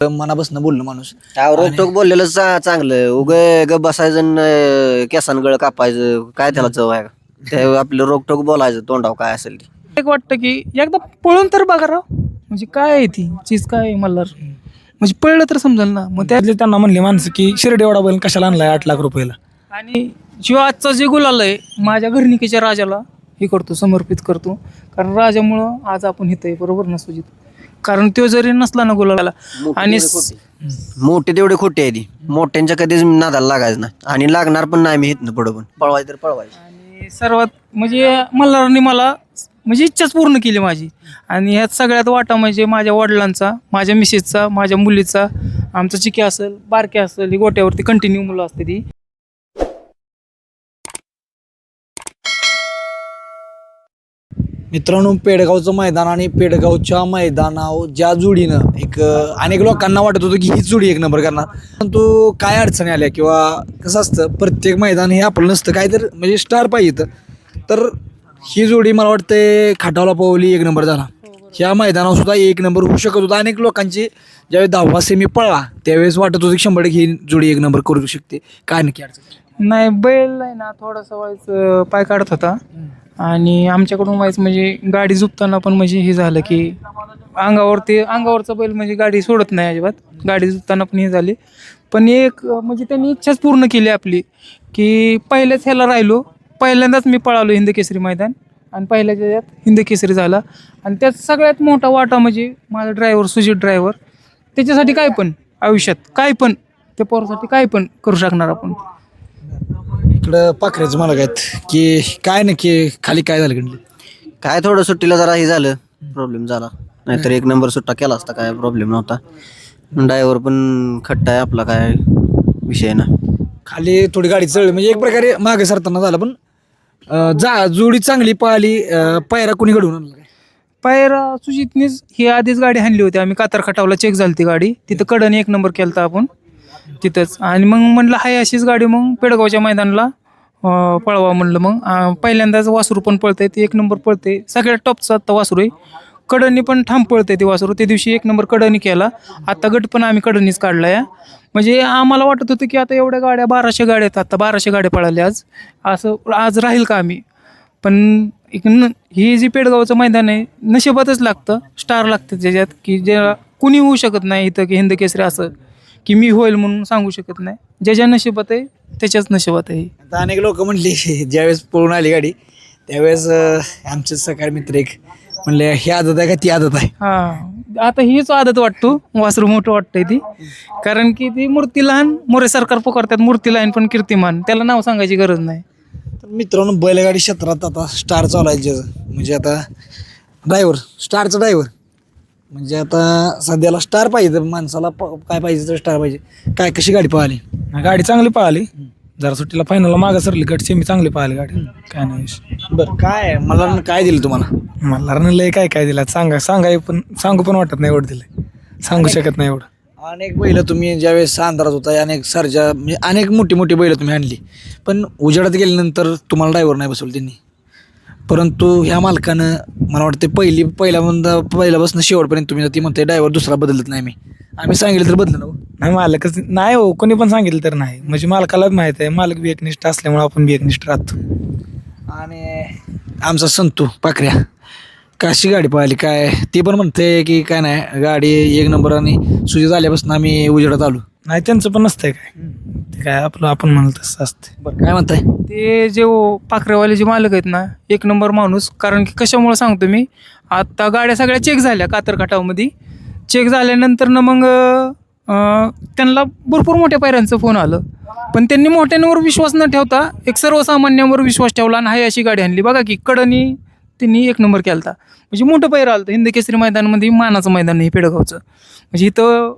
मनापासून बोलणं माणूस. रोकटोक बोललेलं चांगलं. गप बसायचं केसान गळ कापायचं काय त्याला चव आहे का? ते आपलं रोकटोक बोलायचं तोंडाव काय असेल ते. एक वाटतं की एकदा पळून तर बघा राव, म्हणजे काय आहे ती चीज, काय आहे मल्हार, म्हणजे पळलं तर समजेल ना. मग त्यातले त्यांना म्हणले माणसं की शिर्डी एवढा बैल कशाला आणलाय 8 लाख रुपयाला. आणि शिवाय आजचा जे गुलाल आहे माझ्या घरनिकीच्या राजाला हे करतो, समर्पित करतो. कारण राजामुळं आज आपण इथं आहे, बरोबर ना सुजित? कारण तो जरी नसला ना गुलाला आणि मोठे तेवढे खोटे आहे ती. मोठ्यांच्या कधीच नादाला लागायचं नाही आणि लागणार पण नाही. मी इथनं पुढं पण पळवायचं तर पळवायचं. आणि सर्वात म्हणजे मल्हारांनी मला म्हणजे इच्छाच पूर्ण केली माझी. आणि ह्यात सगळ्यात वाटा म्हणजे माझ्या वडिलांचा, माझ्या मिसेसचा, माझ्या मुलीचा, आमचं चिकी असेल, बारके असेल, ही गोट्यावरती कंटिन्यू मुलं असते ती. मित्रांनो, पेडगावचं मैदान आणि पेडगावच्या मैदानावर ज्या जोडीनं अनेक लोकांना वाटत होतं की हीच जोडी एक नंबर करणार, परंतु काय अडचणी आल्या किंवा कसं असतं, प्रत्येक मैदान हे आपलं नसतं, काय तर म्हणजे स्टार पाहिजे. तर ही जोडी मला वाटतं खाटावला पावली एक नंबर झाला. ह्या मैदानावर सुद्धा एक नंबर होऊ शकत होता. अनेक लोकांची ज्यावेळेस 10वा सेमी पळला त्यावेळेस वाटत होतं की 100% ही जोडी एक नंबर करू शकते. काय नक्की अडचण? नाही, बैल आहे ना थोडासा व्हायचं पाय काढत होता आणि आमच्याकडून व्हायचं म्हणजे गाडी झुपताना पण म्हणजे हे झालं की अंगावरचा बैल म्हणजे गाडी सोडत नाही अजिबात. गाडी झुपताना पण हे झाली. पण एक म्हणजे त्यांनी इच्छाच पूर्ण केली आपली की पहिल्याच ह्याला राहिलो. पहिल्यांदाच मी पळालो हिंद केसरी मैदान आणि पहिल्याच्या यात हिंद केसरी झाला. आणि त्यात सगळ्यात मोठा वाटा म्हणजे माझा ड्रायव्हर सुजित ड्रायव्हर. त्याच्यासाठी काय पण आयुष्यात काय पण त्या पोरासाठी काय पण करू शकणार आपण. इकडं पाखरेच मला काय की काय नक्की खाली काय झालं कडलं? काय थोडं सुट्टीला जरा हे झालं, प्रॉब्लेम झाला. नाहीतर एक नंबर सुट्टा केला असता, काय प्रॉब्लेम नव्हता. ड्रायव्हर पण खट्टा आहे आपला, काय विषय ना. खाली थोडी गाडी चढली म्हणजे एक प्रकारे मागे सरताना झालं. पण जोडी चांगली पळाली. पायरा कोणी घडवून आणला काय? पायरा सुजितनीच ही आधीच गाडी हाणली होती. आम्ही कातर खटावला चेक झाली ती गाडी, तिथं कडन एक नंबर केलता आपण तिथंच. आणि मग म्हणलं हाय अशीच गाडी मग पेडगावच्या मैदानाला पळवा म्हणलं. मग पहिल्यांदाच वासरू पण पळतंय, ते एक नंबर पळते, सगळ्यात टॉपचा आत्ता वासरू आहे. कडनी पण ठाम पळते ते वासरू. त्या दिवशी एक नंबर कडनी केला. आता गट पण आम्ही कडनीच काढला या. म्हणजे आम्हाला वाटत होतं की आता एवढ्या गाड्या 1200 गाड्या आहेत, आता 1200 गाड्या पळाल्या आज राहील का आम्ही. पण ही जी पेडगावचं मैदान आहे नशिबातच लागतं, स्टार लागतं त्याच्यात की ज्या कुणी होऊ शकत नाही इथं की हिंद केसरी असं की मी होईल म्हणून सांगू शकत नाही. ज्याच्या नशिबात आहे त्याच्याच नशिबात आहे. आता अनेक लोक म्हणले ज्यावेळेस पळून आली गाडी त्यावेळेस आमचे सकाळी मित्र एक म्हणले ही आदत आहे का ती आदत आहे? हां, आता हीच आदत वाटतो. वासरू मोठं वाटतंय ती, कारण की ती मूर्ती लहान, मोरे सरकार पुकारतात मूर्ती लहान पण कीर्तिमान, त्याला नाव सांगायची गरज नाही. तर मित्रांनो, बैलगाडी क्षेत्रात आता स्टार चालायचे म्हणजे आता स्टारचा ड्रायव्हर म्हणजे आता सध्याला स्टार पाहिजे. माणसाला काय पाहिजे तर स्टार पाहिजे. काय कशी गाडी पळाली? गाडी चांगली पळाली. जरा सुट्टीला फायनलला मागं सरली, गट सेमी चांगली पळाली गाडी. काय नाही विषय. बरं, काय मला काय दिलं तुम्हाला? मला लय काय दिला सांगू पण वाटत नाही एवढं दिलंय. सांगू शकत नाही एवढं. अनेक बैल तुम्ही ज्यावेळेस अंधारात होता अनेक सर्जा म्हणजे अनेक मोठी बैल तुम्ही आणली, पण उजेडात गेल्यानंतर तुम्हाला ड्रायव्हर नाही बसवलं त्यांनी. परंतु ह्या मालकानं मला वाटतं पहिल्यापासून शेवटपर्यंत तुम्ही ती म्हणते ड्रायव्हर दुसरा बदलत नाही. आम्ही सांगितलं तर बदल ना. नाही, मालकच नाही हो, कोणी पण सांगितलं तर नाही. म्हणजे मालकालाच माहित आहे, मालक बी एकनिष्ठ असल्यामुळे आपण बी एकनिष्ठ राहतो. आणि आमचा संतू पाखऱ्या कशी गाडी पळाली काय ती पण म्हणते की काय नाही गाडी एक नंबर आणि सुजित आल्यापासून आम्ही उजेडात आलो. नाही, त्यांचं पण नसतंय काय, ते काय आपलं आपण म्हणलं तसं असते. बरं, काय म्हणताय? ते जे पाखरेवाले जे मालक आहेत ना, एक नंबर माणूस. कारण की कशामुळे सांगतो मी, आता गाड्या सगळ्या चेक झाल्या कातरखाटावमध्ये. चेक झाल्यानंतर ना मग त्यांना भरपूर मोठ्या पायऱ्यांचं फोन आलं, पण त्यांनी मोठ्यांवर विश्वास न ठेवता एक सर्वसामान्यांवर विश्वास ठेवला आणि हाय अशी गाडी आणली. बघा की कडनी त्यांनी एक नंबर केला. म्हणजे मोठं पैर आलं हिंद केसरी मैदानामध्ये, मानाचं मैदान हे पेडगावचं. म्हणजे इथं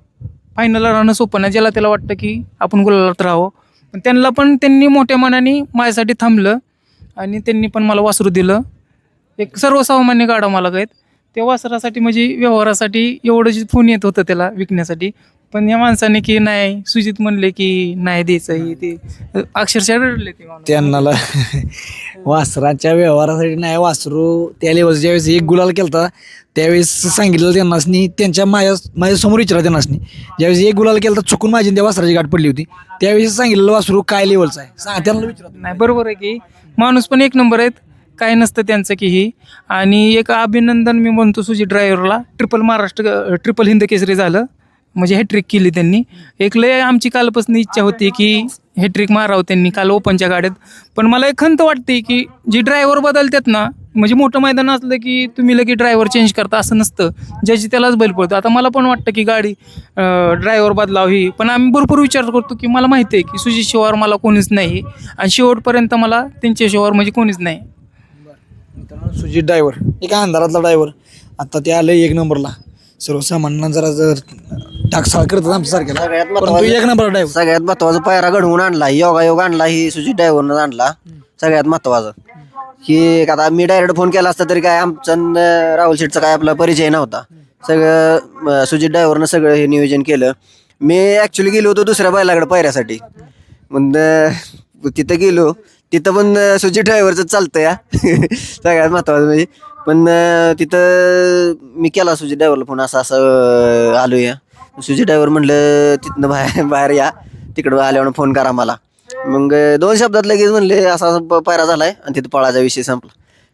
फायनलला राहणं सोपं नाही. ज्याला त्याला वाटतं की आपण गुलालात राहावं, पण त्यांनी मोठ्या मनाने माझ्यासाठी थांबलं आणि त्यांनी पण मला वासरू दिलं. एक सर्वसामान्य गाडा मालक आहेत, त्या वासरासाठी म्हणजे व्यवहारासाठी एवढं जे फोन येत होतं त्याला विकण्यासाठी, पण या माणसाने की नाही, सुजित म्हणले की नाही द्यायचं हे ते, अक्षरशः रडले ते माणूस. त्यांना वासराच्या व्यवहारासाठी नाही, वासरू त्या लेवल ज्यावेळेस एक गुलाल केलता त्यावेळेस सांगितलं त्यांनासनी, त्यांच्या माझ्यासमोर विचारा त्यांनासनी, ज्यावेळेस एक गुलाल केलता चुकून माझी त्या वासराची गाठ पडली होती त्यावेळेस सांगितलं वासरू काय लेवलचं आहे, सांगा त्यांना विचारा. नाही बरोबर आहे की माणूस पण एक नंबर आहेत, काय नसतं त्यांचं की ही. आणि एक अभिनंदन मी म्हणतो सुजित ड्रायव्हरला, ट्रिपल हिंद केसरी झालं, म्हणजे हॅट्रिक केली त्यांनी. एक लय आमची कालपासून इच्छा होती की हॅट्रिक मारावं त्यांनी काल ओपनच्या गाड्यात. पण मला एक खंत वाटते की जी ड्रायव्हर बदलतात ना, म्हणजे मोठं मैदान असलं की तुम्ही लगे ड्रायव्हर चेंज करता असं नसतं, ज्याची त्यालाच बैल पडतो. आता मला पण वाटतं की गाडी ड्रायव्हर बदलावी, पण आम्ही भरपूर विचार करतो की मला माहिती आहे की सुजित शिवार मला कोणीच नाही आणि शेवटपर्यंत मला त्यांच्या शिवार म्हणजे कोणीच नाही. मित्रांनो, सुजित ड्रायव्हर एक अंधारातला ड्रायव्हर, आता ते आलं एक नंबरला. सर्वसामान्यांना जर टाकसाळ करतात आमच्यासारख्याला, सगळ्यात परंतु एक नंबर ड्रायव्हर. सगळ्यात महत्वाचा पायरा घडवून आणला, योगायोग आणला ही सुजित ड्रायव्हरनं आणला. सगळ्यात महत्वाचं की आता मी डायरेक्ट फोन केला असता तरी काय आमचा राहुल शेठचा काय आपला परिचय नव्हता. सगळं सुजित ड्रायव्हरनं सगळं हे नियोजन केलं. मी ॲक्च्युली गेलो होतो दुसऱ्या बैलाकडे पायऱ्यासाठी, मग तिथं गेलो, तिथं पण सुजित ड्रायव्हरचं चालतं या सगळ्यात महत्वाचं म्हणजे. पण तिथं मी केला सुजित ड्रायव्हरला फोन, असं आलो या. सुजित ड्रायव्हर म्हणलं तिथनं बाहेर या, तिकडं आल्यावर फोन करा मला. मग 2 शब्दात लगेच म्हणले असा पायरा झालाय आणि तिथं पळाचा विषय संपला.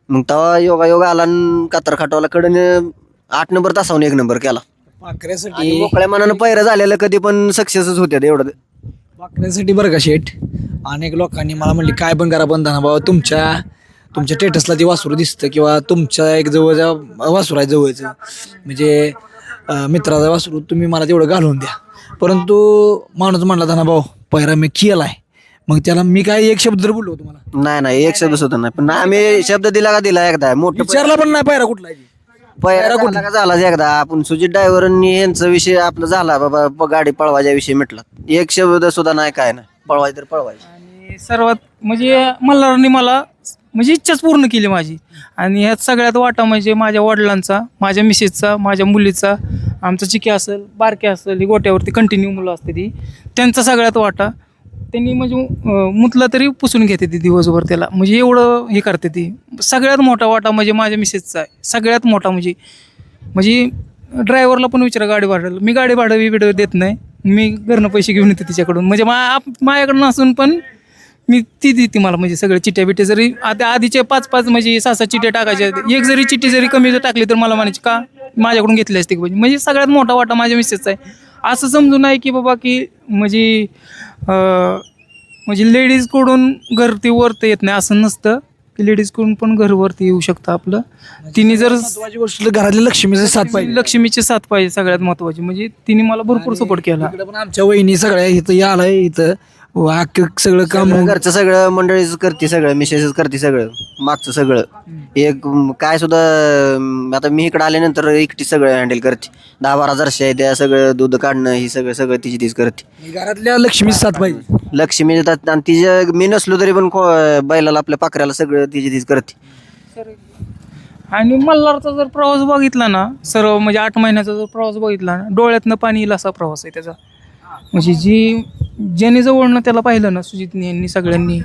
मग तेव्हा योगायोग आला आणि कातर खाटवाला कडनं 8 नंबर तासावून 1 नंबर केला. पाखऱ्यासाठी मोकळ्या मनानं पायरा झालेलं कधी पण सक्सेसच होत्या एवढं. पाखऱ्यासाठी बरं का शेठ, अनेक लोकांनी मला म्हणले काय पण करा पण धना बाबा, तुमच्या स्टेटसला ते वासरू दिसतं किंवा तुमच्या एक जवळच्या वासरू आहे जवळचं, म्हणजे मित्राचा वासरू, तुम्ही मला तेवढं घालून द्या. परंतु माणूस म्हणला धना भाऊ पायरा मी केलाय, मग त्याला मी काय एक शब्द जर बोललो तुम्हाला, नाही एक शब्द सुद्धा नाही, पण आम्ही शब्द दिला एकदा मोठं विचारला पण नाही पायरा कुठला आहे. पायरा कुठला का झाला एकदा. आपण सुजित ड्रायव्हरांनी यांचा विषय आपला झाला बाबा, गाडी पळवायच्या विषय मिटला, एक शब्द सुद्धा नाही, काय नाही, पळवायचं तर पळवायचं. आणि सर्वात म्हणजे मल्हारांनी मला म्हणजे इच्छाच पूर्ण केली माझी. आणि ह्यात सगळ्यात वाटा म्हणजे माझ्या वडिलांचा, माझ्या मिसेसचा, माझ्या मुलीचा, आमचा चिकी असेल, बारके असेल, ही गोट्यावरती कंटिन्यू मुलं असते ती, त्यांचा सगळ्यात वाटा. त्यांनी म्हणजे मुतला तरी पुसून घेते ती दिवसभर त्याला, म्हणजे एवढं हे करते ती. सगळ्यात मोठा वाटा म्हणजे माझ्या मिसेसचा आहे, सगळ्यात मोठा. म्हणजे ड्रायव्हरला पण विचारा गाडी भाड्याला, मी गाडी भाडं देत नाही, मी घरनं पैसे घेऊन येते तिच्याकडून. म्हणजे माझ्याकडून असून पण मी ती देते मला, म्हणजे सगळे चिट्ट्या बिट्या जरी आता आधीचे 5-5 म्हणजे 6-6 चिट्ट्या टाकायच्या, एक जरी चिट्टी जरी कमी जर टाकली तर मला म्हणायची का माझ्याकडून घेतली असते पाहिजे. म्हणजे सगळ्यात मोठा वाटा माझ्या मिसेसचा आहे. असं समजून नाही की बाबा की म्हणजे लेडीजकडून घर ते वरती येत नाही असं नसतं, की लेडीजकडून पण घर वरती येऊ शकतं आपलं. तिने जर महत्वाची गोष्ट घरातल्या लक्ष्मीचे साथ पाहिजे, लक्ष्मीची साथ पाहिजे सगळ्यात महत्वाची. म्हणजे तिने मला भरपूर सपोर्ट केला. इकडे पण आमच्या वहिनी सगळ्या इथं या आलाय, इथं सगळं काम घरचं सगळं मंडळीच करते, सगळं मिसेसच करते, सगळं मागचं सगळं. एक काय सुद्धा आता मी इकडे आल्यानंतर एकटी सगळं हँडल करते. 10-12 जर्शी आहे त्या, सगळं दूध काढणं ही सगळं तीच करते. घरातल्या लक्ष्मीची साथ पाहिजे. लक्ष्मी देतात आणि तिच्या मी नसलो तरी पण बैलाला आपल्या पाखऱ्याला सगळं तीच करते. आणि मल्हारचा जर प्रवास बघितला ना, सर्व म्हणजे 8 महिन्याचा जर प्रवास बघितला ना, डोळ्यातनं पाणी येईल असा प्रवास आहे त्याचा. म्हणजे ज्याने जवळनं त्याला पाहिलं ना, सुजितनी यांनी सगळ्यांनी,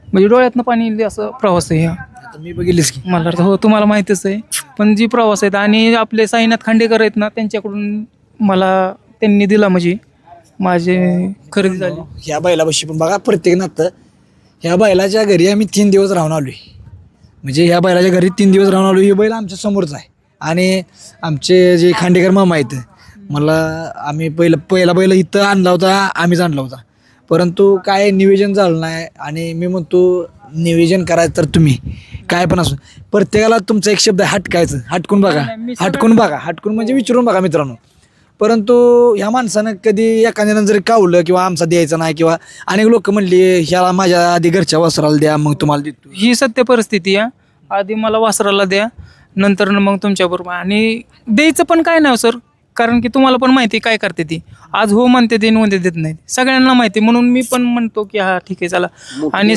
म्हणजे डोळ्यातनं पाणी येईल असं प्रवास आहे हा. मी बघितलीस की मल्हारचा, हो तुम्हाला माहितीच आहे. पण जी प्रवास आहेत आणि आपले साईनाथ खांडेकर आहेत ना, त्यांच्याकडून मला त्यांनी दिला, म्हणजे माझे खरेदी झाली. ह्या बैलापाशी पण बघा प्रत्येक नातं, ह्या बैलाच्या घरी आम्ही 3 दिवस राहून आलोय. म्हणजे ह्या बैलाच्या घरी 3 दिवस राहून आलो. हे बैल आमच्या समोरच आहे आणि आमचे जे खांडेकर मामा आहेत, मला आम्ही पहिला बैल इथं आणला होता, आम्हीच आणला होता. परंतु काय नियोजन झालं नाही. आणि मी म्हणतो नियोजन करायचं तर तुम्ही काय पण असो, प्रत्येकाला तुमचा एक शब्द आहे हटकायचं, हटकून बघा, हटकून म्हणजे विचारून बघा मित्रांनो. परंतु ह्या माणसानं कधी एखाद्यानं जरी कावलं किंवा आमचा द्यायचा नाही, किंवा अनेक लोक म्हणली ह्याला माझ्या आधी घरच्या वस्त्राला द्या मग तुम्हाला देतो. ही सत्य परिस्थिती आहे. आधी मला वासराला द्या, नंतर मग तुमच्याबरोबर. आणि द्यायचं पण काय नाही सर, कारण की तुम्हाला पण माहिती काय करते ती. आज हो म्हणते ते, उद्या देत नाही, सगळ्यांना माहिती. म्हणून मी पण म्हणतो की हा ठीक आहे चला. आणि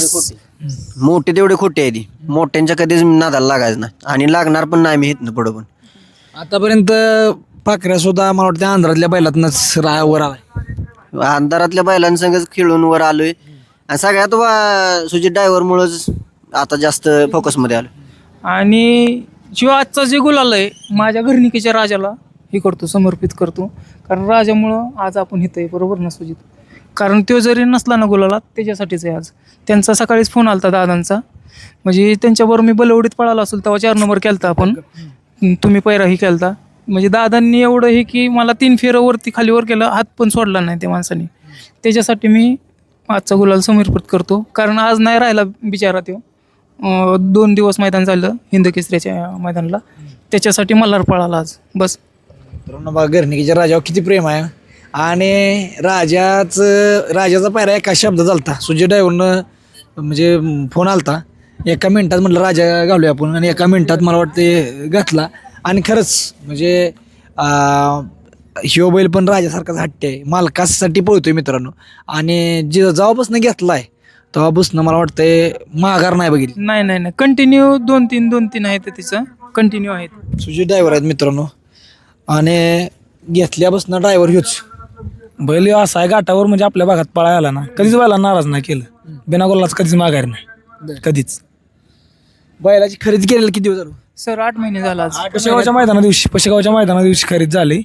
मोठे तेवढे खोटे आहे ती, मोठ्यांच्या कधीच नादाला लागायचं नाही आणि लागणार पण नाही मी इथनं पुढं पण. आतापर्यंत पाखऱ्या सुद्धा मला वाटतं आंध्रातल्या बैलातनंच वर आलाय. अंधारातल्या बैलांसंगच खेळून वर आलोय आणि सगळ्यात सुजित ड्रायव्हरमुळंच आता जास्त फोकसमध्ये आलो. आणि जो आजचा जे गुलाल आहे माझ्या घरनिकीच्या राजाला हे करतो, समर्पित करतो. कारण राजामुळं आज आपण इथं आहे, बरोबर ना सुजित? कारण तो जरी नसला ना गुलाला त्याच्यासाठीच आहे आज. त्यांचा सकाळीच फोन आलता दादांचा, म्हणजे त्यांच्याबरोबर मी बलवडीत पळाला असेल तेव्हा 4 नंबर केलता आपण, तुम्ही पैराही केलता. म्हणजे दादांनी एवढं हे की मला 3 फेरं वरती खालीवर केलं, हात पण सोडला नाही त्या माणसाने. त्याच्यासाठी मी आजचा गुलाल समर्पित करतो. कारण आज नाही राहिला बिचारा तो, 2 दिवस मैदान झालं हिंद केसरीच्या मैदानाला, त्याच्यासाठी मल्हार पळाला आज बस. मित्रांनो बघा घरनिकीच्या राजावर किती प्रेम आहे. आणि राजाचा पायरा एका शब्दात झालता. सुजय ड्रायव्हरनं म्हणजे फोन आलता, एका मिनिटात म्हटलं राजा घालूया आपण, आणि एका मिनिटात मला वाटते घातला. आणि खरंच म्हणजे ह्यो बैल पण राजासारखाच हट्टी आहे, मालकासाठी पळतोय मित्रांनो. आणि जेव्हापासून घेतलाय तेव्हापासून मला वाटतंय माघार नाही बघितली. नाही कंटिन्यू 2-3 आहेत तिचं, कंटिन्यू आहेत. सुजय ड्रायव्हर आहेत मित्रांनो. आणि घेतल्यापासून ड्रायव्हर ह्योच. बैल ह्यो असा आहे घाटावर, म्हणजे आपल्या भागात पळायला आला ना कधीच बैला नाराज नाही केलं, बिना गोलाच कधीच माघार नाही कधीच. बैलाची खरेदी केलेली किती दिवस झालं? सर 8 महिने झाला आज. पशेगावच्या मैदाना दिवशी खरेदी झाली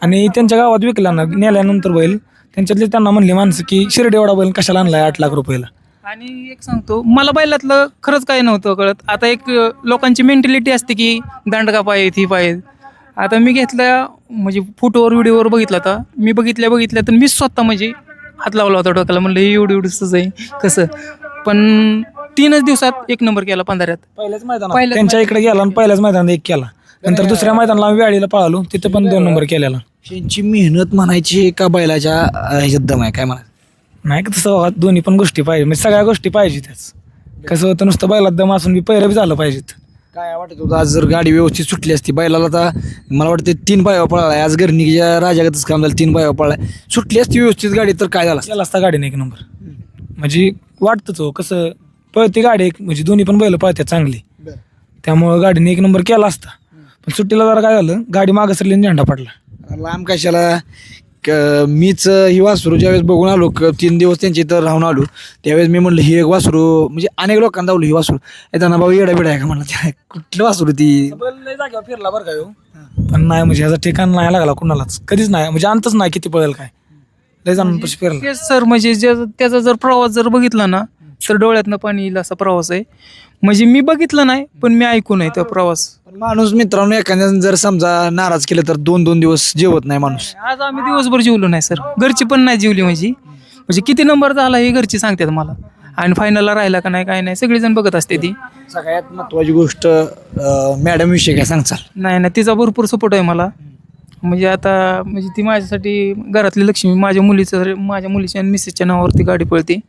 आणि त्यांच्या गावात विकला ना, नेल्यानंतर बैल त्यांच्यातले त्यांना म्हणले माणसं की शिर्डी एवढा बैल कशाला आणलाय 8 लाख रुपयाला. आणि एक सांगतो, मला बैलातलं खरंच काय नव्हतं कळत. आता एक लोकांची मेंटॅलिटी असते की दांडगा पाय ही पाय. आता मी घेतल्या म्हणजे फोटोवर व्हिडिओवर बघितला होता, मी बघितल्या तर मी स्वतः म्हणजे हात लावला होता डोक्याला, म्हणलं हे एवढंच आहे कसं. पण 3च दिवसात 1 नंबर केला पंधऱ्यात. पहिल्याच मैदानात त्यांच्या इकडे गेला आणि पहिल्याच मैदानात 1 केला. नंतर दुसऱ्या मैदानाला आम्ही व्याळीला पळालो, तिथे पण 2 नंबर केलेला. त्यांची मेहनत म्हणायची का बैलाच्या ह्याच्यात दम आहे काय म्हणा? नाही का तसं, दोन्ही पण गोष्टी पाहिजे, म्हणजे सगळ्या गोष्टी पाहिजे. त्याच कसं होतं, नुसतं बैलात दम असून बी पैर बी झालं पाहिजेत. काय वाटत होतं आज जर गाडी व्यवस्थित सुटली असती बैलाला, तर मला वाटतं 3 पायावर पळाला आज घरनिकीच्या राजागतच काम झालं. 3 पायावर पळाला, सुटली असती व्यवस्थित गाडी तर काय झालं केला असता गाडीने 1 नंबर. म्हणजे वाटतंच हो, कसं पळते गाडी म्हणजे दोन्ही पण बैल पळतात चांगली, त्यामुळं गाडीने 1 नंबर केला असता. पण सुट्टीला जरा काय झालं, गाडी मागं सरली आणि झेंडा पडला. लांब कशाला. मीच ही वासरू ज्यावेळेस बघून आलो 3 दिवस त्यांच्या इथं राहून आलो, त्यावेळेस मी म्हणलं ही एक वासरू, म्हणजे अनेक लोकांना दावलं ही वासरू येताना भाऊ येडा बिडा आहे का म्हणलं, कुठलं वासरू ती. जागेवर फिरला बरं काय, पण नाही म्हणजे ह्याचा ठिकाण नाही लागला कुणालाच कधीच नाही, म्हणजे अंतच नाही किती पळेल काय, लय जणांपाशी फिरला. तेच सर, म्हणजे त्याचा जर प्रवास जर बघितला ना तर डोळ्यातनं पाणी येईल असा प्रवास आहे. म्हणजे मी बघितलं नाही पण मी ऐकून आहे तो प्रवास. माणूस मित्रांनो एखाद्यानं जर समजा नाराज केलं तर 2-2 दिवस जेवत नाही माणूस. आज आम्ही दिवसभर जेवलो नाही सर, घरची पण नाही जेवली. म्हणजे किती नंबर झाला हे घरची सांगतात मला, आणि फायनलला राहिला का नाही काय नाही सगळेजण बघत असते ती. सगळ्यात महत्वाची गोष्ट मॅडम विषयी काय सांगचाल? नाही तिचा भरपूर सपोर्ट आहे मला. म्हणजे आता म्हणजे ती माझ्यासाठी घरातली लक्ष्मी, माझ्या मुलीच्या आणि मिसेसच्या नावावरती गाडी पळते,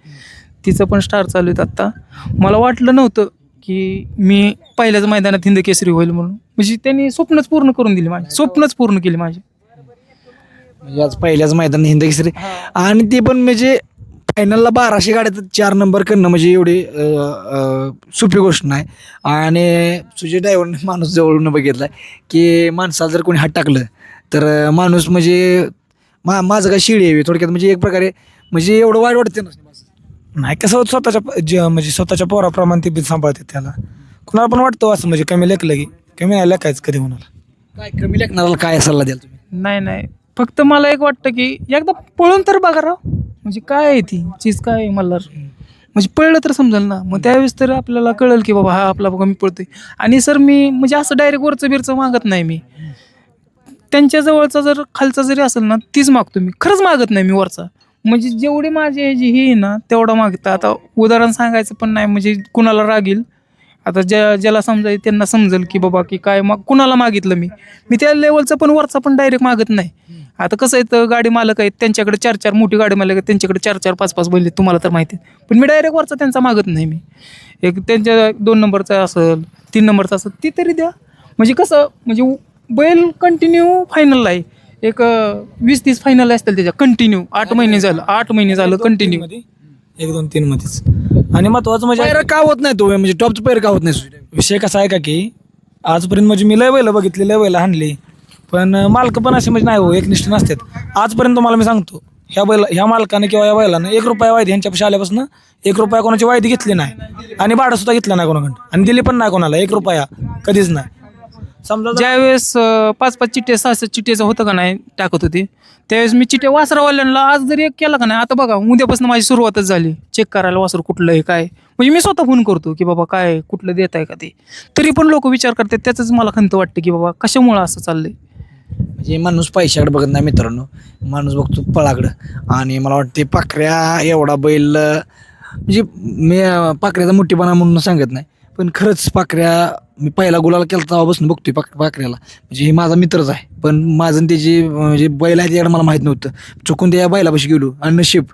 तिचं पण स्टार चालू आहेत आत्ता. मला वाटलं नव्हतं की मी पहिल्याच मैदानात हिंद केसरी होईल म्हणून. म्हणजे त्यांनी स्वप्नच पूर्ण करून दिली माझी, स्वप्नच पूर्ण केली माझी. म्हणजे आज पहिल्याच मैदान हिंद केसरी, आणि ते पण म्हणजे फायनलला 1200 गाड्यात 4 नंबर करणं म्हणजे एवढी सोपी गोष्ट नाही. आणि सुजय ड्रायव्हरने माणूस जवळून बघितलाय की माणसाला जर कोणी हात टाकलं तर माणूस म्हणजे माझं काय शिडी आहे थोडक्यात, म्हणजे एक प्रकारे म्हणजे एवढं वाईट वाटतं ना. नाही कसं होतं, म्हणजे स्वतःच्या पोराप्रमाणे ते बी सांभाळते त्याला. कुणाला पण वाटतं असं, म्हणजे कमी लेखलं की कमी नाही लेखायचं कधी होणार. काय कमी लेखनाला काय सल्ला द्याल तुम्ही? नाही फक्त मला एक वाटतं की एकदा पळून तर बघा राव, म्हणजे काय आहे ती चीज, काय आहे मला म्हणजे पळलं तर समजेल ना. मग त्यावेळेस तर आपल्याला कळेल की बाबा हा आपला कमी पळतोय. आणि सर मी म्हणजे असं डायरेक्ट वरचं बिरचं मागत नाही मी, त्यांच्या जवळचा जर खालचा जरी असेल ना तीच मागतो मी, खरंच मागत नाही मी वरचा. म्हणजे जेवढी माझी जी ही ना तेवढा मागतं. आता उदाहरण सांगायचं पण नाही म्हणजे कुणाला रागील, आता ज्याला समजायचं त्यांना समजेल की बाबा की काय कुणाला मागितलं मी त्या लेवलचं पण वरचा पण डायरेक्ट मागत नाही. आता कसं आहे तर गाडी मालक आहेत त्यांच्याकडे 4-4 मोठी गाडी मालक आहेत, त्यांच्याकडे 4-4 5-5 बैल तुम्हाला तर माहिती आहे, पण मी डायरेक्ट वरचा त्यांचा मागत नाही. मी एक त्यांच्या 2 नंबरचा असेल 3 नंबरचा असेल ती तरी द्या. म्हणजे कसं म्हणजे बैल कंटिन्यू फायनलला आहे, एक 20-30 फायनल असतील त्याच्या कंटिन्यू. 8 महिने झालं कंटिन्यू 1-2-3 मध्येच. आणि महत्वाचं म्हणजे पैर का होत नाही तो, म्हणजे टॉपचं पैर का होत नाही? विषय कसा आहे का की आजपर्यंत म्हणजे मी लय बैल बघितले, लय बैल हाणली, पण मालक पण असे म्हणजे नाही हो एकनिष्ठ नसतात. आजपर्यंत तुम्हाला मी सांगतो ह्या मालकाने किंवा या बैलानं 1 रुपया वायदी यांच्यापाशी आल्यापासून 1 रुपया कोणाची वायदी घेतली नाही आणि भाडं सुद्धा घेतलं नाही कोणाकडं आणि दिली पण नाही कोणाला 1 रुपया कधीच नाही. समजा ज्यावेळेस 5-5 चिठ्ठ्या 6-6 चिठ्ठ्याचं होतं का नाही टाकत होती, त्यावेळेस मी चिठ्ठ्या वासरावाल्यांना आज जरी एक केला का नाही, आता बघा उद्यापासून माझी सुरुवातच झाली चेक करायला वासर कुठलं आहे काय, म्हणजे मी स्वतः फोन करतो की बाबा काय कुठलं देत आहे का ते, तरी पण लोक विचार करतात. त्याचंच मला खंत वाटतं की बाबा कशामुळं असं चाललंय. म्हणजे माणूस पैशाकडे बघत नाही मित्रांनो, माणूस बघतो पळाकडं. आणि मला वाटते पाखऱ्या एवढा बैल म्हणजे मी पाखऱ्याचा मोठीपणा म्हणून सांगत नाही, पण खरंच पाखऱ्या मी पहिला गुलाला केला तेव्हापासून बघतोय पाखऱ्याला. म्हणजे हे माझा मित्रच आहे, पण माझं आणि त्याची म्हणजे बैल आहे त्याकडे मला माहीत नव्हतं. चुकून त्या बैलापाशी गेलो आणि नशीब,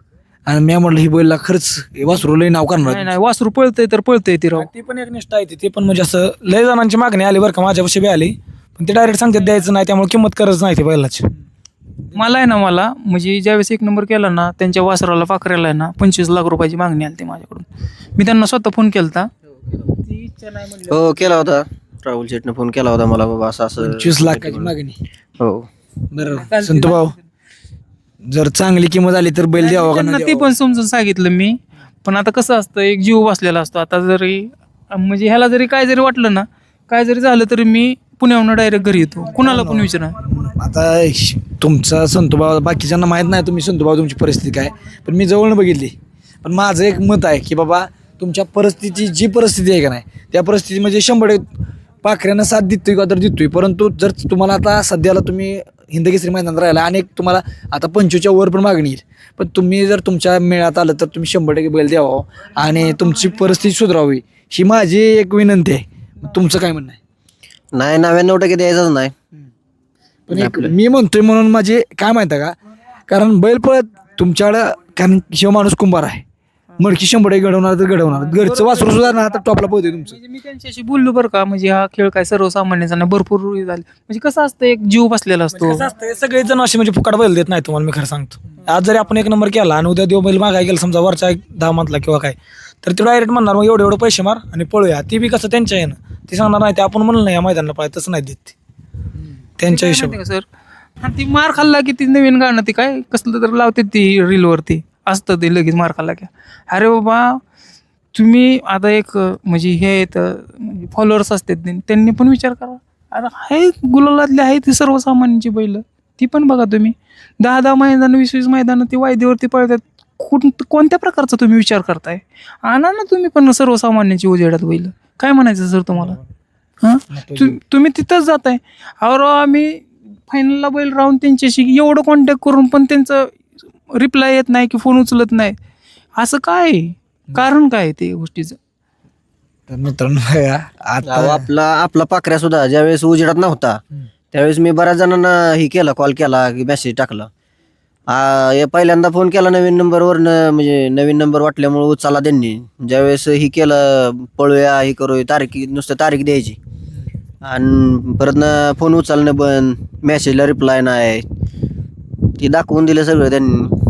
आणि मी म्हटलं ही बैलला खरंच वासरू लय नाव करणार. नाही वासरू पळतंय तर पळतंय ती राव. ती पण एक निष्ठा आहे ते पण म्हणजे असं लय जणांची मागणी आली बरं का, माझ्यापाशी बी आली, पण ते डायरेक्ट सांगतात द्यायचं नाही, त्यामुळे किंमत करत नाही ते बैलाची. मला आहे ना मला म्हणजे ज्यावेळेस 1 नंबर केला ना, त्यांच्या वासराला पाखऱ्याला आहे ना 25 लाख रुपयाची मागणी आली माझ्याकडून. मी त्यांना स्वतः फोन केला, ती इच्छा नाही म्हणली. हो केला होता, राहुल शेटने फोन केला होता मला, बाबा असं असं 25 लाखाची मागणी. हो. बरं संतू भाऊ, जर चांगली किंमत आली तर बैल द्यावा का त्यांना नाही ते पण समजून सांगितलं मी, पण आता कसं असतं एक जीव बसलेला असतो. आता जरी म्हणजे ह्याला जरी काय जरी वाटलं ना, काय जरी झालं तरी मी पुण्याहून डायरेक्ट घरी येतो, कुणाला पण विचारा. आता तुमचा संतोभाव बाकीच्यांना माहीत नाही, तुम्ही संतोभाव तुमची परिस्थिती काय, पण मी जवळून बघितली. पण माझं एक मत आहे की बाबा तुमच्या परिस्थितीची जी परिस्थिती आहे का नाही, त्या परिस्थिती म्हणजे 100 पाखऱ्यानं साथ देतोय का तर देतोय. परंतु जर तुम्हाला आता सध्याला तुम्ही हिंदकेसरी मैदानात राहिला आणि तुम्हाला आता 25च्या वर पण मागणी येईल, पण तुम्ही जर तुमच्या मेळात आलं तर तुम्ही 100% बैल द्यावा आणि तुमची परिस्थिती सुधारावी, ही माझी एक विनंती आहे. तुमचं काय म्हणणं आहे? नाही 99% द्यायचंच नाही. पण एक मी म्हणतोय म्हणून माझे काय माहिती आहे का, कारण बैल पळत तुमच्याकडं, कारण शिव माणूस कुंभार आहे, मडकी 100% घडवणार तर घडवणार, घरचं वासरू सुद्धा ना आता टॉपला पोहोचतोय तुमचं. म्हणजे मी त्यांच्याशी बोललो बरं का, म्हणजे हा खेळ काय सर्वसामान्यांचा नाही, भरपूर झाले. म्हणजे कसं असतं एक जीव बसलेला असतो. कसं असतं सगळे जण असे म्हणजे फुकाट बैल देत नाही तुम्हाला मी खरं सांगतो. आज जरी आपण 1 नंबर केला आणि उद्या देव बैल मागाय गेला समजा वरच्या 10 मधला किंवा काय, तर ते डायरेक्ट म्हणणार मग एवढे पैसे मार आणि पळूया. ती बी कसं त्यांच्या आहे ना, ते सांगणार नाही ते आपण म्हणलं नाही या मैदानाला पाहिजे, तसं नाही देत ते त्यांच्या हिशोब. सर ती मार खाल्ला की ती नवीन गाणं ती काय कसलं तर लावते ती रीलवरती असतं ते लगेच मार खाल्ला की. अरे बाबा तुम्ही आता एक म्हणजे हे आहेत फॉलोअर्स असतात त्यांनी पण विचार करा. अरे आहे गुलालातले आहे ती सर्वसामान्यांची बैल, ती पण बघा तुम्ही 10-10 मैदान 20-20 मैदान ती वायदीवरती पळतात. कोणत्या प्रकारचा तुम्ही विचार करताय? आणा ना तुम्ही पण सर्वसामान्यांची उजेडात बैल. काय म्हणायचं सर तुम्हाला? हां तुम्ही तिथंच जाताय. अरे आम्ही फायनलला बैल राहून त्यांच्याशी एवढं कॉन्टॅक्ट करून पण त्यांचं रिप्लाय येत नाही की फोन उचलत नाही, असं काय कारण काय ते गोष्टीचं? तर मित्रांनो बघा, अहो, आता आपला पाखऱ्या सुद्धा ज्यावेळेस उजेडात नव्हता त्यावेळेस मी बऱ्याच जणांना ही केला, कॉल केला की मेसेज टाकला. पहिल्यांदा फोन केला नवीन नंबरवरनं, म्हणजे नवीन नंबर वाटल्यामुळे उचलला त्यांनी. ज्यावेळेस ही केलं पळूया ही करूया, तारीख नुसतं तारीख द्यायची आणि परत फोन उचलणं बंद, मेसेजला रिप्लाय नाही, ती दाखवून दिलं सगळं त्यांनी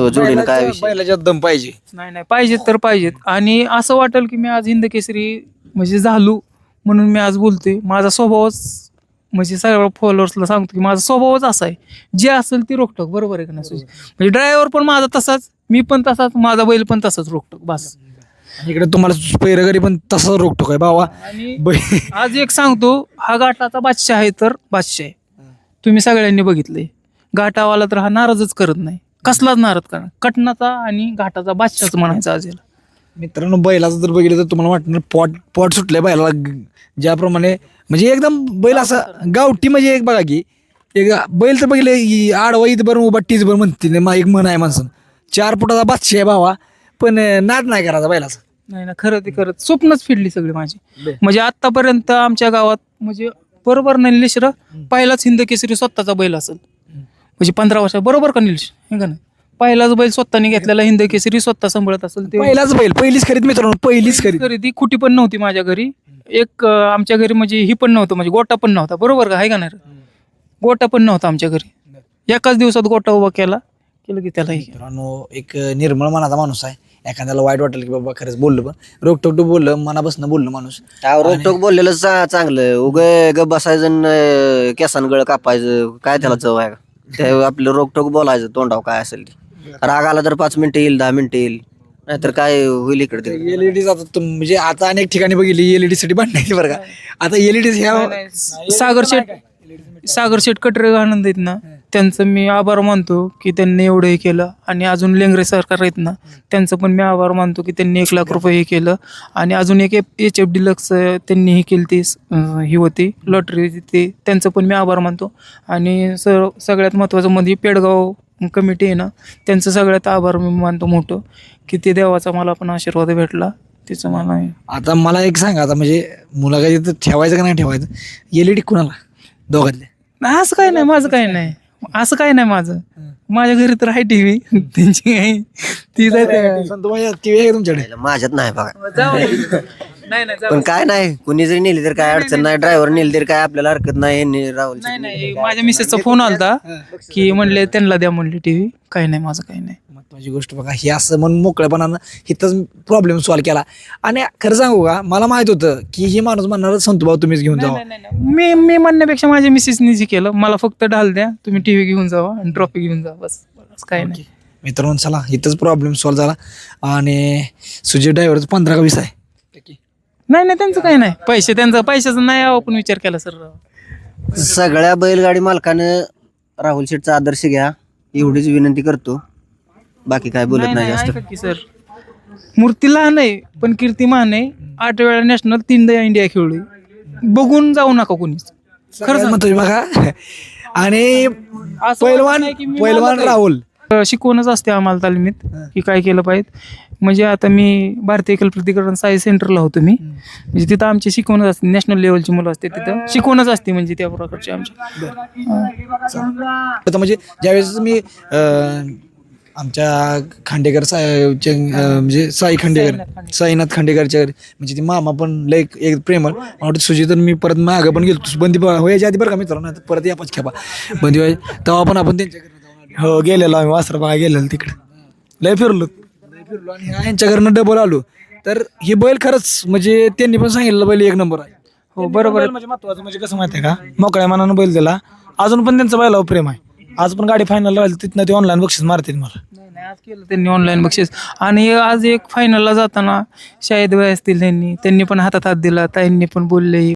जोडीनं काय विषय. बैलाच्या दम पाहिजे. नाही पाहिजेत तर पाहिजेत. आणि असं वाटेल की मी आज हिंद केसरी म्हणजे झालो म्हणून मी आज बोलतोय. माझा स्वभावच म्हणजे सगळ्या फॉलोअर्सला सांगतो की माझा स्वभावच असा आहे, जे असेल ती रोखटोक. बरोबर आहे का नाही? म्हणजे ड्रायव्हर पण माझा तसाच, मी पण तसाच, माझा बैल पण तसाच रोखटोक बस. इकडे तुम्हाला पैरगरी पण तसा रोखतो काय बाबा. आणि आज एक सांगतो, हा घाटाचा बादशाह आहे तर बादशाह आहे. तुम्ही सगळ्यांनी बघितलंय, घाटावाला तर हा नाराजच करत नाही, कसलाच नाराज करा. कटनाचा आणि घाटाचा बादशाहच म्हणायचा आज याला. मित्रांनो बैलाचं जर बघितलं तर तुम्हाला वाटणार पॉट सुटलंय बैलाला, ज्याप्रमाणे म्हणजे एकदम बैल असा गावठी. म्हणजे एक बघा की एक बैल तर बघितलं आडवा इथं बरं उभा टीच बरं म्हणते एक म्हण आहे माणसं, 4 फुटाचा बादशाह आहे बाबा, पण नाद नाही करायचा बैलाचा. नाही ना, खरं ते करत स्वप्नच फिरली सगळी माझी. म्हणजे आतापर्यंत आमच्या गावात म्हणजे बरोबर नाही निलेश्वर पहिलाच हिंद केसरी स्वतःचा बैल असेल, म्हणजे 15 वर्षा बरोबर का निलेश हे का नाही? पहिलाच बैल स्वतःने घेतलेला हिंद केसरी स्वतः सांभाळत असेल ते पहिलाच बैल, पहिलीच खरीद मित्रांनो, पहिलीच खरीद. खरेदी. कुठी पण नव्हती माझ्या घरी, एक आमच्या घरी म्हणजे ही पण नव्हतं, म्हणजे गोटा पण नव्हता. बरोबर का? आहे का नाही? गोटा पण नव्हता आमच्या घरी. एकाच दिवसात गोटा उभा केला की त्याला मित्रांनो एक निर्मळ मनाचा माणूस आहे, एखाद्याला वाईट वाटेल की बाबा खरंच बोललं, पण रोकटोक बोललं, मनापासून बोललं माणूस. रोकटोक बोललेलं चांगलं, ग बसायचं केसान गळ कापायचं, काय त्याला चव आहे का? ते आपलं रोकटोक बोलायचं तोंडाव काय असेल ते. राग आला तर 5 मिनिटं येईल, 10 मिनिटं येईल, नाहीतर काय होईल इकडे तिकडे. एलईडी म्हणजे आता अनेक ठिकाणी बघितली एलईडी साठी भांडायची बरं का. आता एलईडी ह्या सागर शेठ कटरे आनंद आहेत ना, त्यांचं मी आभार मानतो की त्यांनी एवढं हे केलं. आणि अजून लेंगरे सरकार आहेत ना, त्यांचं पण मी आभार मानतो की त्यांनी 1,00,000 रुपये हे केलं. आणि अजून एक HF डिलक्स त्यांनी हे केली, ती ही होती लॉटरी, ते त्यांचं पण मी आभार मानतो. आणि सगळ्यात महत्त्वाचं म्हणजे पेडगाव कमिटी आहे ना, त्यांचं सगळ्यात आभार मी मानतो मोठं, की ते देवाचा मला पण आशीर्वाद भेटला, तिचं मला आहे. आता मला एक सांगा, आता म्हणजे मुलाखतीत ठेवायचं का नाही ठेवायचं एलईडी कुणाला दोघांतले? नाही, असं काही नाही, माझं काही नाही, असं काही नाही माझं. माझ्या घरी तर आहे टीव्ही, त्यांची आहे ती जाते. टीव्ही आहे तुमच्याकडे? माझ्यात नाही बघा. नाही पण काय नाही, कुणी जरी नेली तर काय अडचण नाही, ड्रायव्हर नेली तरी काय आपल्याला हरकत नाही. राहुल नाही, माझ्या मिसेसचा फोन आलता की म्हणले त्यांना द्या म्हणले टीव्ही. काही नाही, माझं काही नाही. महत्वाची गोष्ट बघा, ही असं म्हणून मोकळेपणानं इथंच प्रॉब्लेम सॉल्व्ह केला. आणि खरं सांगू का, मला माहित होतं की ही माणूस म्हणणार संतू भाऊ तुम्हीच घेऊन जावा. मी म्हणण्यापेक्षा माझ्या मिसेसनी जे केलं, मला फक्त ढाल द्या, तुम्ही टीव्ही घेऊन जावा आणि ट्रॉफी घेऊन जा, बस काही नाही. मित्रांनो चला, इथंच प्रॉब्लेम सॉल्व्ह झाला. आणि सुजय ड्रायव्हरचं 15 का 20 आहे. नाही, त्यांचं काही नाही, पैशाचा नाही आपण विचार केला सर. सगळ्या बैलगाडी मालकानं राहुल शेठचा आदर्श घ्या, एवढीच विनंती करतो. बाकी काय बोलत नाही जास्त. ऐका की सर, मूर्ती लहान आहे पण कीर्ती महान आहे. 8 वेळा नॅशनल, 3दा इंडिया खेळलोय. बघून जाऊ नका कोणीच, खरंच म्हणतो बघा. आणि पैलवान राहुल शिकवणच असते आम्हाला तालमीत की काय केलं पाहिजे. म्हणजे आता मी भारतीय कल्पप्रतिकरण साई सेंटरला होतो मी, म्हणजे तिथं आमची शिकवणच असते, नॅशनल लेवलची मुलं असते तिथं, शिकवणच असते म्हणजे त्या प्रकारची आमची. आता म्हणजे ज्यावेळेस मी आमच्या खांडेकर म्हणजे साईनाथ खांडेकरच्या घरी, म्हणजे ती मामा पण लय एक प्रेमळ, मला वाटतं सुजी. तर मी परत मागं पण गेलो बंदी व्हायच्या आधी बरं का मित्रांनो, परत या 5 खेपा बंदी व्हाय तेव्हा पण आपण त्यांच्या घरी हो गेलेलो आम्ही, वासरा बघा गेलेलो तिकडे, लय फिरलो. आणि यांच्या घरनं डबल आलो. तर ही बैल खरंच म्हणजे त्यांनी पण सांगितलं बैल 1 नंबर आहे. हो बरोबर. म्हणजे महत्वाचं म्हणजे कसं माहिती आहे का, मोकळ्या मनानं बैल दिला, अजून पण त्यांचं बैलावर प्रेम आहे. आज पण गाडी फायनल राहिली, तिथनं ते ऑनलाईन बक्षीस मारतील मला. नाही, आज केलं त्यांनी ऑनलाईन बक्षीस. आणि आज एक फायनलला जाताना शाहिद भाई असतील, त्यांनी पण हातात हात दिला, ताईंनी पण बोलले.